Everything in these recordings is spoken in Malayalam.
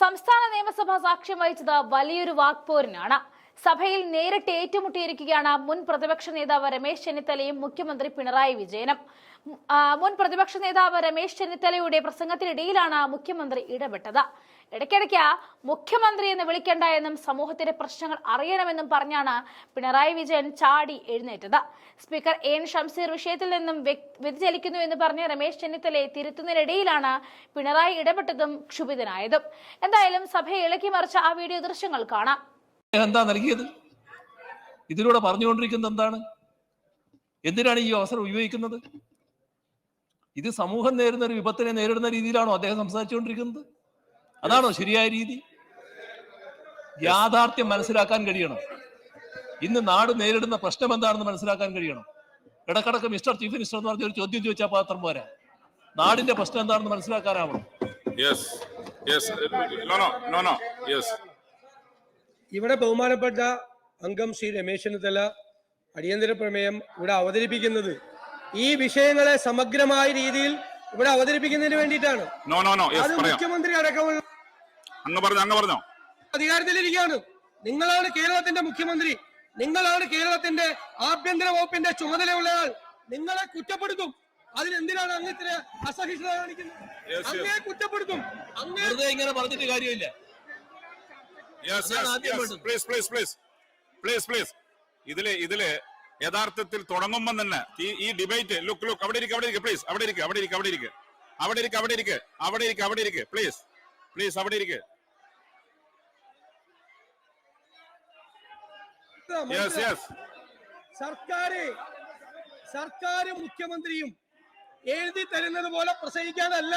സംസ്ഥാന നിയമസഭ സാക്ഷ്യം വഹിച്ചത് വലിയൊരു വാക്പോരിനാണ്. സഭയിൽ നേരിട്ട് ഏറ്റുമുട്ടിയിരിക്കുകയാണ് മുൻ പ്രതിപക്ഷ നേതാവ് രമേശ് ചെന്നിത്തലയും മുഖ്യമന്ത്രി പിണറായി വിജയനും. മുൻ പ്രതിപക്ഷ നേതാവ് രമേശ് ചെന്നിത്തലയുടെ പ്രസംഗത്തിനിടയിലാണ് മുഖ്യമന്ത്രി ഇടപെട്ടത്. ഇടയ്ക്കിടയ്ക്ക് മുഖ്യമന്ത്രി എന്ന് വിളിക്കേണ്ട എന്നും സമൂഹത്തിന്റെ പ്രശ്നങ്ങൾ അറിയണമെന്നും പറഞ്ഞാണ് പിണറായി വിജയൻ ചാടി എഴുന്നേറ്റത്. സ്പീക്കർ എൻ ഷംസീർ വിഷയത്തിൽ നിന്നും വ്യതിചലിക്കുന്നു എന്ന് പറഞ്ഞ് രമേശ് ചെന്നിത്തലയെ തിരുത്തുന്നതിനിടയിലാണ് പിണറായി ഇടപെട്ടതും ക്ഷുഭിതനായതും. എന്തായാലും സഭയെ ഇളക്കി മറിച്ച ആ വീഡിയോ ദൃശ്യങ്ങൾ കാണാം. എന്താ നൽകിയത്? ഇതിലൂടെ പറഞ്ഞുകൊണ്ടിരിക്കുന്നത് എന്താണ്? എന്തിനാണ് ഈ അവസരം ഉപയോഗിക്കുന്നത്? ഇത് സമൂഹം നേരിടുന്ന ഒരു വിപത്തിനെ നേരിടുന്ന രീതിയിലാണോ അദ്ദേഹം സംസാരിച്ചുകൊണ്ടിരിക്കുന്നത്? അതാണോ ശരിയായ രീതി? യാഥാർത്ഥ്യം മനസ്സിലാക്കാൻ കഴിയണം. ഇന്ന് നാട് നേരിടുന്ന പ്രശ്നം എന്താണെന്ന് മനസ്സിലാക്കാൻ കഴിയണം. ഇടക്കിടക്ക് മിസ്റ്റർ ചീഫ് മിനിസ്റ്റർ എന്ന് പറഞ്ഞ ഒരു ചോദ്യം ചോദിച്ചാൽ പാത്രം പോരാ. നാടിന്റെ പ്രശ്നം എന്താണെന്ന് മനസ്സിലാക്കാനാവണം. ഇവിടെ ബഹുമാനപ്പെട്ട അംഗം ശ്രീ രമേശ് ചെന്നിത്തല അടിയന്തര പ്രമേയം ഇവിടെ അവതരിപ്പിക്കുന്നത് ഈ വിഷയങ്ങളെ സമഗ്രമായ രീതിയിൽ ഇവിടെ അവതരിപ്പിക്കുന്നതിന് വേണ്ടിയിട്ടാണ്. അത് മുഖ്യമന്ത്രി അടക്കമുള്ള അധികാരത്തിലിരിക്കുകയാണ്. നിങ്ങളാണ് കേരളത്തിന്റെ മുഖ്യമന്ത്രി, നിങ്ങളാണ് കേരളത്തിന്റെ ആഭ്യന്തര വകുപ്പിന്റെ ചുമതലയുള്ളയാൾ. നിങ്ങളെ കുറ്റപ്പെടുത്തും. അതിനെന്തിനാണ് അങ്ങ് ഇത്ര അസഹിഷ്ണുത കാണിക്കുന്നത്? അങ്ങേ കുറ്റപ്പെടുത്തും. ഇങ്ങനെ പറഞ്ഞിട്ട് കാര്യമില്ല. ഇതില് യഥാർത്ഥത്തിൽ തുടങ്ങുമ്പോൾ തന്നെ ഈ ഡിബേറ്റ് ലുക്ക് അവിടെ ഇരിക്കുക പ്ലീസ്, അവിടെ ഇരിക്കുക പ്ലീസ് അവിടെ ഇരിക്കുക. സർക്കാരും മുഖ്യമന്ത്രിയും എഴുതി തരുന്നത് പോലെ പ്രസംഗിക്കാനല്ല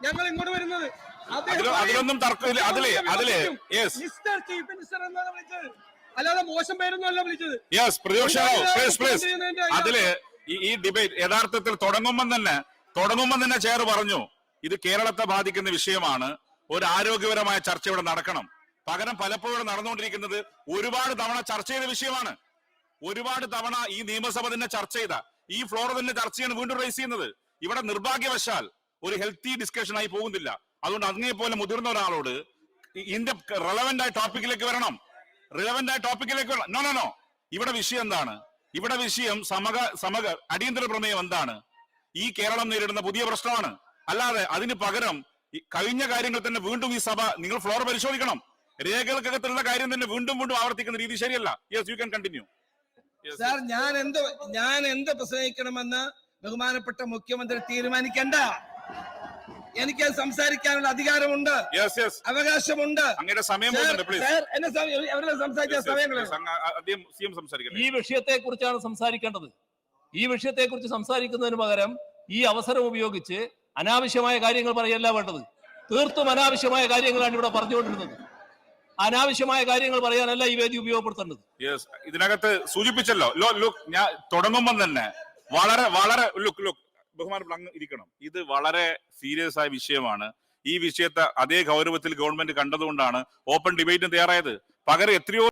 ഞങ്ങൾ ഇങ്ങോട്ട് വരുന്നത്. അതിലൊന്നും തർക്കമില്ല. മിസ്റ്റർ ചീഫ് മിനിസ്റ്റർ എന്നാണ് വിളിച്ചത്, അല്ലാതെ മോശം പേരൊന്നും അല്ല വിളിച്ചത്. അതില് ഈ ഡിബേറ്റ് യഥാർത്ഥത്തിൽ തുടങ്ങുമ്പോൾ തന്നെ ചെയർ പറഞ്ഞു ഇത് കേരളത്തെ ബാധിക്കുന്ന വിഷയമാണ്, ഒരു ആരോഗ്യപരമായ ചർച്ച ഇവിടെ നടക്കണം. പകരം പലപ്പോഴും നടന്നുകൊണ്ടിരിക്കുന്നത് ഒരുപാട് തവണ ചർച്ച ചെയ്ത വിഷയമാണ്. ഒരുപാട് തവണ ഈ നിയമസഭ തന്നെ ചർച്ച ചെയ്ത ഈ ഫ്ലോർ തന്നെ ചർച്ചയാണ് വീണ്ടും റൈസ് ചെയ്യുന്നത്. ഇവിടെ നിർഭാഗ്യവശാൽ ഒരു ഹെൽത്തി ഡിസ്കഷൻ ആയി പോകുന്നില്ല. അതുകൊണ്ട് അങ്ങേ പോലെ മുതിർന്ന ഒരാളോട് ഇതിന്റെ റെലവന്റ് ആയ ടോപ്പിക്കിലേക്ക് വരണം. നോ. ഇവിടെ വിഷയം എന്താണ്? ഇവിടെ വിഷയം അടിയന്തര പ്രമേയം എന്താണ്? ഈ കേരളം നേരിടുന്ന പുതിയ പ്രശ്നമാണ്. അല്ലാതെ അതിന് പകരം കഴിഞ്ഞ കാര്യങ്ങൾ തന്നെ വീണ്ടും ഈ സഭ നിങ്ങൾ ഫ്ലോർ പരിശോധിക്കണം. രേഖകൾക്കകത്തുള്ള കാര്യം തന്നെ വീണ്ടും ആവർത്തിക്കുന്ന രീതി ശരിയല്ല. Yes, you can continue. Sir, ഞാൻ എന്ത് പ്രസംഗിക്കണമെന്ന് ബഹുമാനപ്പെട്ട മുഖ്യമന്ത്രി തീരുമാനിക്കണ്ട. എനിക്ക് സംസാരിക്കാനുള്ള അധികാരമുണ്ട്, അവകാശമുണ്ട്. ഈ വിഷയത്തെ കുറിച്ചാണ് സംസാരിക്കേണ്ടത്. ഈ വിഷയത്തെ കുറിച്ച് സംസാരിക്കുന്നതിന് പകരം ഈ അവസരം ഉപയോഗിച്ച് അനാവശ്യമായ കാര്യങ്ങൾ പറയല്ല വേണ്ടത്. തീർത്തും അനാവശ്യമായ കാര്യങ്ങളാണ് ഇവിടെ പറഞ്ഞുകൊണ്ടിരുന്നത്. അനാവശ്യമായ കാര്യങ്ങൾ പറയാനല്ല ഈ വേദി ഉപയോഗപ്പെടുത്തേണ്ടത്. ഇതിനകത്ത് സൂചിപ്പിച്ചല്ലോ, ഞാൻ തുടങ്ങുമ്പോൾ തന്നെ വളരെ ബഹുമാനപ്പെട്ട അങ്ങ് ഇരിക്കണം. ഇത് വളരെ സീരിയസ് ആയ വിഷയമാണ്. ഈ വിഷയത്തെ അതേ ഗൗരവത്തിൽ ഗവൺമെന്റ് കണ്ടതുകൊണ്ടാണ് ഓപ്പൺ ഡിബേറ്റിന് തയ്യാറായത്. പകരം എത്രയോ